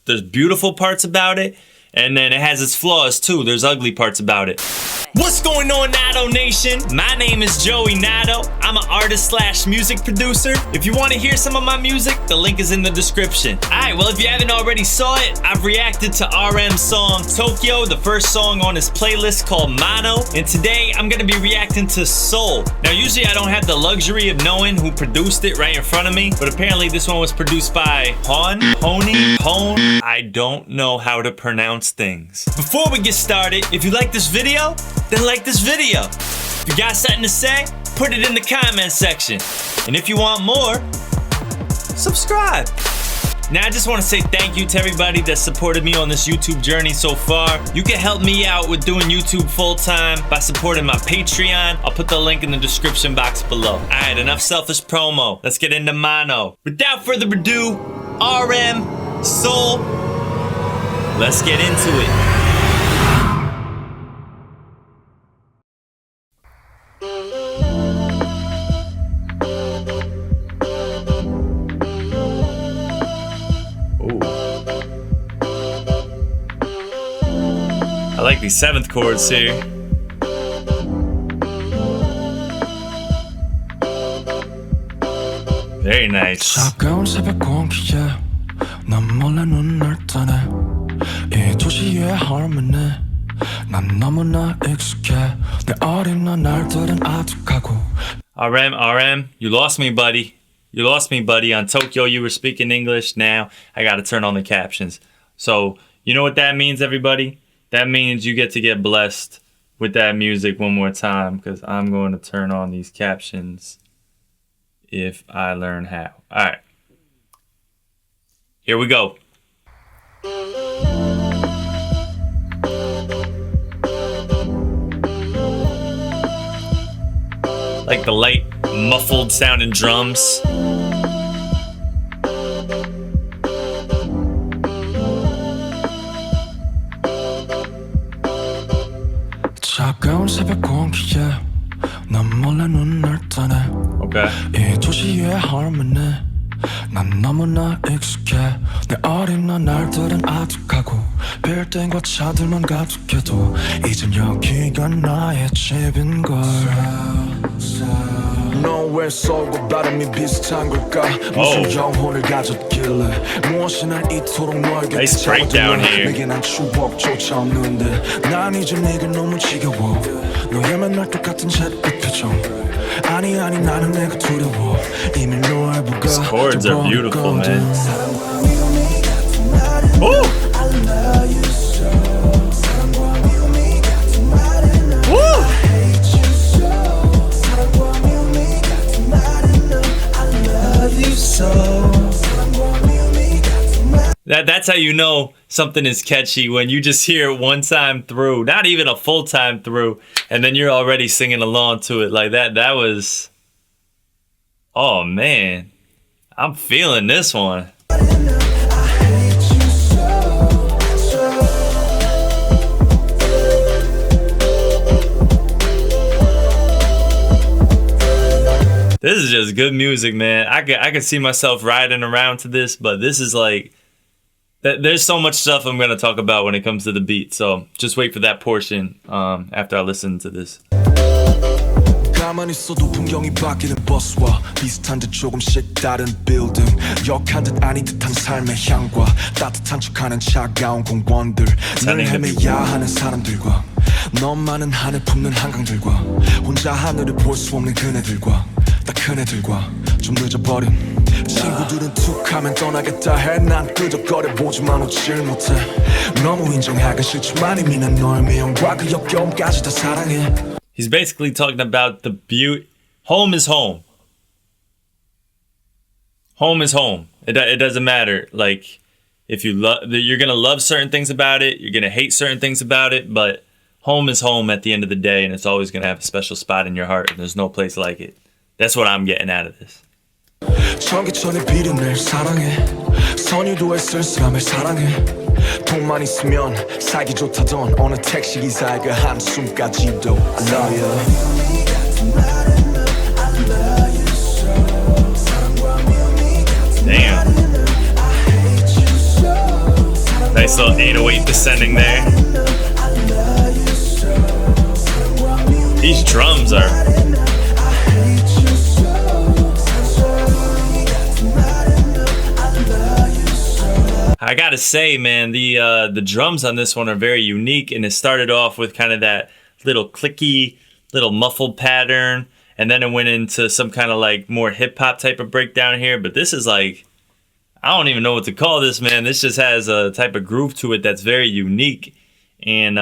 There's beautiful parts about it, and then it has its flaws too. There's ugly parts about it. What's going on, Natto Nation? My name is Joey Natto. I'm an artist / music producer. If you want to hear some of my music, the link is in the description. Alright, well, if you haven't already saw it, I've reacted to RM's song Tokyo, the first song on his playlist called Mono. And today I'm gonna be reacting to Seoul. Now, usually I don't have the luxury of knowing who produced it right in front of me, but apparently this one was produced by HONNE. I don't know how to pronounce things. Before we get started, if you like this video, then like this video. If you got something to say, put it in the comment section. And if you want more, subscribe. Now, I just want to say thank you to everybody that supported me on this YouTube journey so far. You can help me out with doing YouTube full-time by supporting my Patreon. I'll put the link in the description box below. Alright, enough selfish promo. Let's get into Mono. Without further ado, RM, Seoul. Let's get into it. I like these 7th chords here. Very nice. RM, you lost me, buddy. You lost me, buddy. On Tokyo, you were speaking English. Now I gotta turn on the captions. So, you know what that means, everybody? That means you get to get blessed with that music one more time, because I'm going to turn on these captions if I learn how. Alright. Here we go. Like the light, muffled sounding drums. Okay. 난 너무나 익숙해 내 어린 날들은 아득하고 빌딩과 차들만 가득해도 이젠 여기가 나의 집인걸 너왜 쏘고 바람이 비슷한 걸까 무슨 영혼을 가졌길래 무엇이 날 이토록 멀게 잡아도 내게 난 추억조차 없는데 난 이제 네가 너무 지겨워 너의 맨날 똑같은 잿빛 표정 아니 나는 내가 두려워 이미 너를 보고 These chords are beautiful, man. Woo! That's how you know something is catchy, when you just hear it one time through, not even a full time through, and then you're already singing along to it like that. That was, oh man, I'm feeling this one. This is just good music, man. I could see myself riding around to this, but this is like, there's so much stuff I'm going to talk about when it comes to the beat. So just wait for that portion after I listen to this. 가만히 있어도 풍경이 바뀌는 버스와 비슷한 듯 조금씩 다른 빌딩 역한 듯 아닌 듯한 삶의 향과 따뜻한 척하는 차가운 공원들 늘 헤매야 하는 사람들과 너만은 하늘 품는 한강들과 혼자 하늘을 볼 수 없는 그네들과 딱 그네들과 좀 늦어버린 친구들은 툭하면 떠나겠다 해 난 끄적거려보지만 웃질 못해 너무 인정하기 싫지만 이미 난 널 미움과 그 역겨움까지 다 사랑해. He's basically talking about the beauty. Home is home. Home is home. It doesn't matter. Like, if you love, you're gonna love certain things about it. You're gonna hate certain things about it. But home is home at the end of the day, and it's always gonna have a special spot in your heart. And there's no place like it. That's what I'm getting out of this. 전기천에 비린내 사랑해 선유도의 쓸쓸함을 사랑해 돈만 있으면 살기 좋다던 어느 택시기사의 그 한숨까지도 I love you Damn Nice little 808 descending there. These drums are... I gotta say, man, the drums on this one are very unique, and it started off with kind of that little clicky, little muffled pattern, and then it went into some kind of like more hip-hop type of breakdown here. But this is like, I don't even know what to call this, man. This just has a type of groove to it that's very unique, and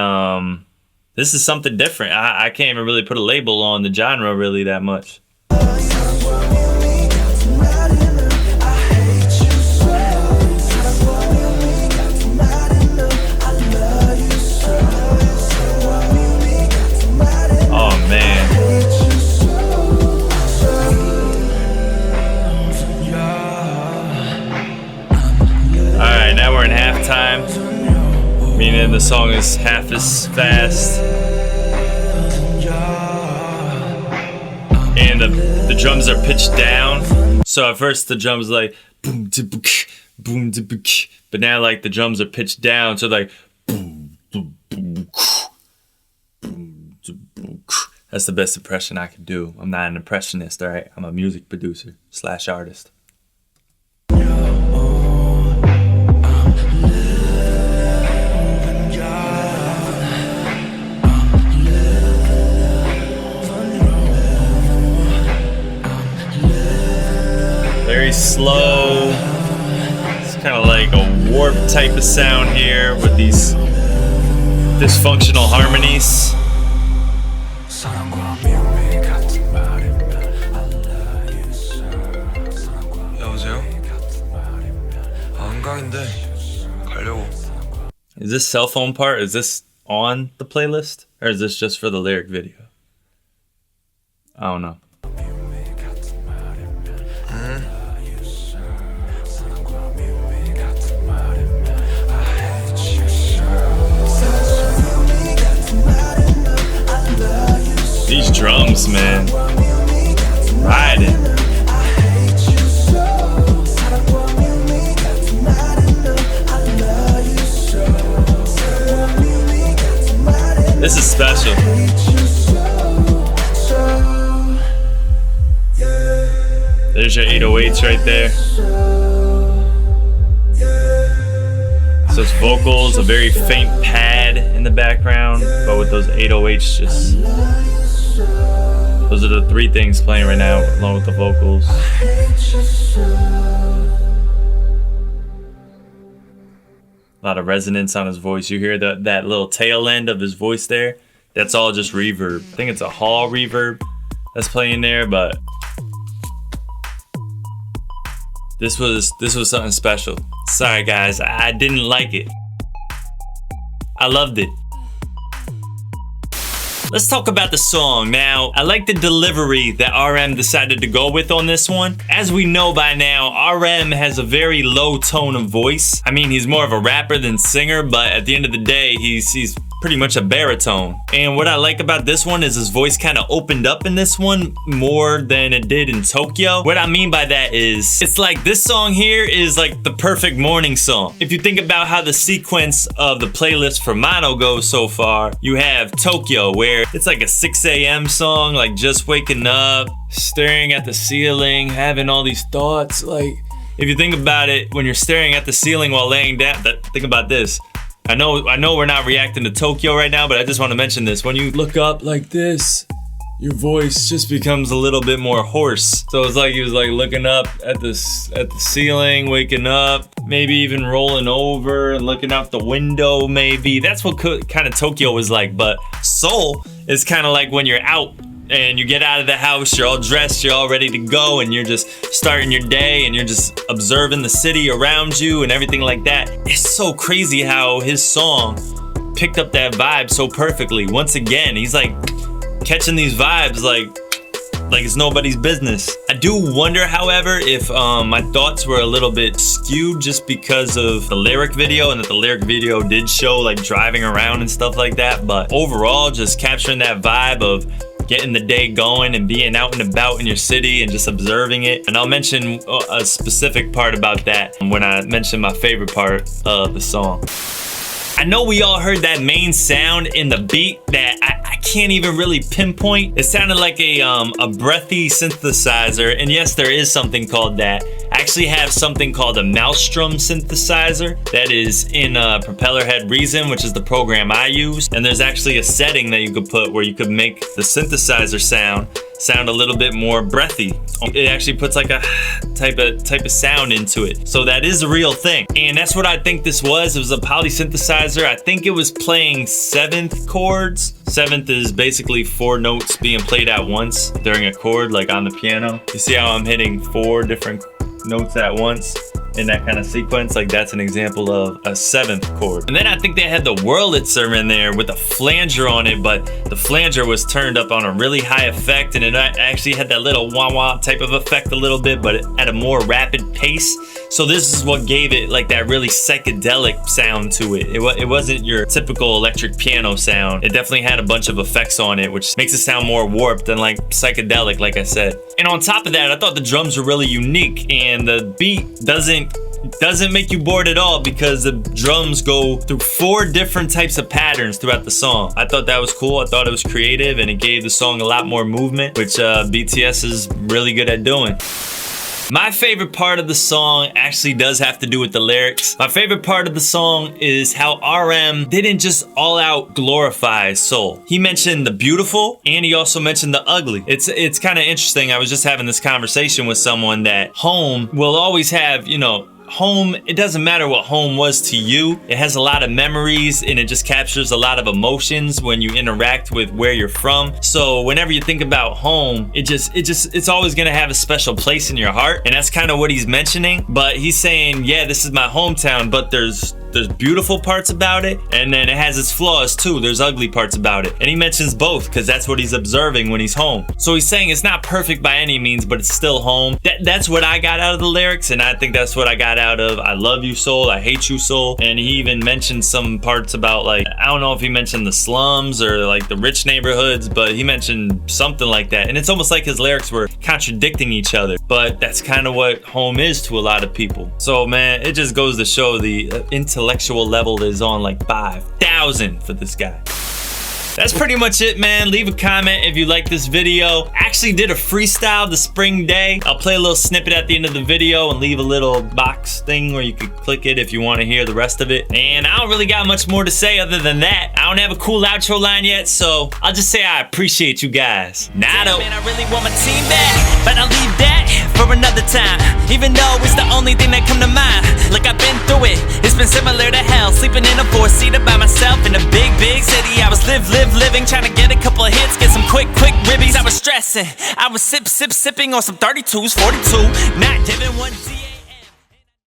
this is something different. I can't even really put a label on the genre really that much. Oh man. Alright, now we're in halftime. Meaning the song is half as fast. And the drums are pitched down. So at first the drums like boom, boom, but now like the drums are pitched down, so like boom, boom, boom, boom. That's the best impression I can do. I'm not an impressionist, alright? I'm a music producer / artist. Very slow. It's kind of like a warp type of sound here with these dysfunctional harmonies. Is this cell phone part, is this on the playlist? Or is this just for the lyric video? I don't know. These drums, man. Riding. This is special. There's your 808s right there. So it's vocals, a very faint pad in the background, but with those 808s just... Those are the three things playing right now, along with the vocals. A lot of resonance on his voice. You hear that little tail end of his voice there? That's all just reverb. I think it's a hall reverb that's playing there, but this was something special. Sorry guys, I didn't like it. I loved it. Let's talk about the song. Now, I like the delivery that RM decided to go with on this one. As we know by now, RM has a very low tone of voice. I mean, he's more of a rapper than singer, but at the end of the day, he's pretty much a baritone. And what I like about this one is his voice kind of opened up in this one more than it did in Tokyo. What I mean by that is, it's like this song here is like the perfect morning song. If you think about how the sequence of the playlist for Mono goes so far, you have Tokyo, where it's like a 6 a.m. song, like just waking up, staring at the ceiling, having all these thoughts. Like, if you think about it, when you're staring at the ceiling while laying down, think about this. I know we're not reacting to Tokyo right now, but I just want to mention this. When you look up like this, your voice just becomes a little bit more hoarse. So it's like he was like looking up at the ceiling, waking up, maybe even rolling over and looking out the window maybe. That's what kind of Tokyo was like. But Seoul is kind of like when you're out and you get out of the house, you're all dressed, you're all ready to go, and you're just starting your day and you're just observing the city around you and everything like that. It's so crazy how his song picked up that vibe so perfectly. Once again, he's like catching these vibes like it's nobody's business. I do wonder, however, if my thoughts were a little bit skewed just because of the lyric video, and that the lyric video did show like driving around and stuff like that. But overall, just capturing that vibe of getting the day going and being out and about in your city and just observing it. And I'll mention a specific part about that when I mention my favorite part of the song. I know we all heard that main sound in the beat that I can't even really pinpoint. It sounded like a breathy synthesizer, and yes, there is something called that. I actually have something called a Maelstrom synthesizer that is in Propellerhead Reason, which is the program I use, and there's actually a setting that you could put where you could make the synthesizer sound a little bit more breathy. It actually puts like a type of sound into it. So that is a real thing. And that's what I think this was. It was a polysynthesizer. I think it was playing 7th chords. 7th is basically 4 notes being played at once during a chord, like on the piano. You see how I'm hitting 4 different notes at once in that kind of sequence? Like that's an example of a 7th chord. And then I think they had the Wurlitzer in there with a flanger on it, but the flanger was turned up on a really high effect, and it actually had that little wah-wah type of effect a little bit, but at a more rapid pace. So this is what gave it like that really psychedelic sound to it. It wasn't your typical electric piano sound. It definitely had a bunch of effects on it, which makes it sound more warped and like psychedelic, like I said. And on top of that, I thought the drums were really unique, and the beat doesn't make you bored at all because the drums go through 4 different types of patterns throughout the song. I thought that was cool. I thought it was creative, and it gave the song a lot more movement, which BTS is really good at doing. My favorite part of the song actually does have to do with the lyrics. My favorite part of the song is how RM didn't just all out glorify Seoul. He mentioned the beautiful, and he also mentioned the ugly. It's kind of interesting. I was just having this conversation with someone that home will always have, you know, home, it doesn't matter what home was to you. It has a lot of memories, and it just captures a lot of emotions when you interact with where you're from. So whenever you think about home, it's always gonna have a special place in your heart, and that's kind of what he's mentioning. But he's saying, yeah, this is my hometown, but there's beautiful parts about it, and then it has its flaws too. There's ugly parts about it, and he mentions both because that's what he's observing when he's home. So he's saying it's not perfect by any means, but it's still home. That's what I got out of the lyrics, and I think that's what I got out of I love you Seoul, I hate you Seoul. And he even mentioned some parts about, like, I don't know if he mentioned the slums or like the rich neighborhoods, but he mentioned something like that, and it's almost like his lyrics were contradicting each other, but that's kind of what home is to a lot of people. So man, it just goes to show the intellectual level is on like 5,000 for this guy. That's pretty much it, man. Leave a comment if you like this video. I actually did a freestyle the spring day. I'll play a little snippet at the end of the video and leave a little box thing where you could click it if you want to hear the rest of it. And I don't really got much more to say other than that. I don't have a cool outro line yet, so I'll just say I appreciate you guys. Nado. Man, I really want my team back, but I'll leave that for another time. Even though it's the only thing that come to mind. Look, I've been through it. It's been similar to hell. Sleeping in a 4-seater by myself in a big city. I was living, trying to get a couple of hits, get some quick ribbies. I was stressing, I was sipping on some 32s, 42, not giving one D.